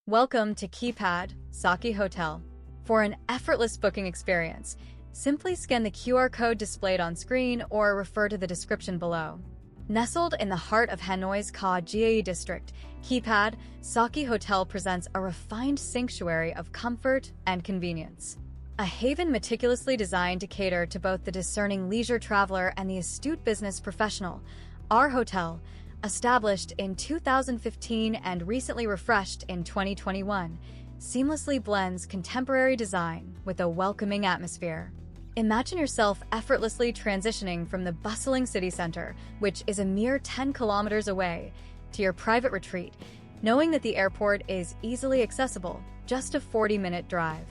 Welcome to Keypad, Saki Hotel. For an effortless booking experience, simply scan the QR code displayed on screen or refer to the description below. Nestled in the heart of Hanoi's Cau Giay district, Keypad, Saki Hotel presents a refined sanctuary of comfort and convenience. A haven meticulously designed to cater to both the discerning leisure traveler and the astute business professional, our hotel, established in 2015 and recently refreshed in 2021, seamlessly blends contemporary design with a welcoming atmosphere. Imagine yourself effortlessly transitioning from the bustling city center, which is a mere 10 kilometers away, to your private retreat, knowing that the airport is easily accessible, just a 40-minute drive.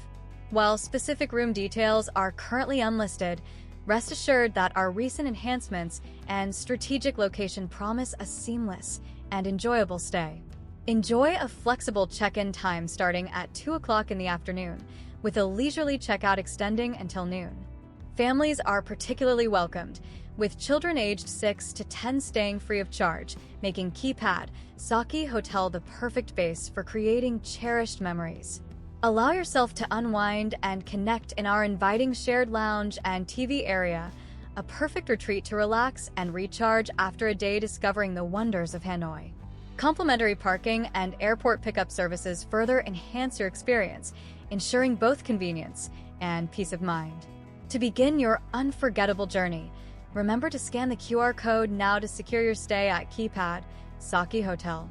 While specific room details are currently unlisted, rest assured that our recent enhancements and strategic location promise a seamless and enjoyable stay. Enjoy a flexible check-in time starting at 2 o'clock in the afternoon, with a leisurely checkout extending until noon. Families are particularly welcomed, with children aged 6 to 10 staying free of charge, making Keypad, Saki Hotel the perfect base for creating cherished memories. Allow yourself to unwind and connect in our inviting shared lounge and TV area, a perfect retreat to relax and recharge after a day discovering the wonders of Hanoi. Complimentary parking and airport pickup services further enhance your experience, ensuring both convenience and peace of mind. To begin your unforgettable journey, remember to scan the QR code now to secure your stay at Keypad, Saki Hotel.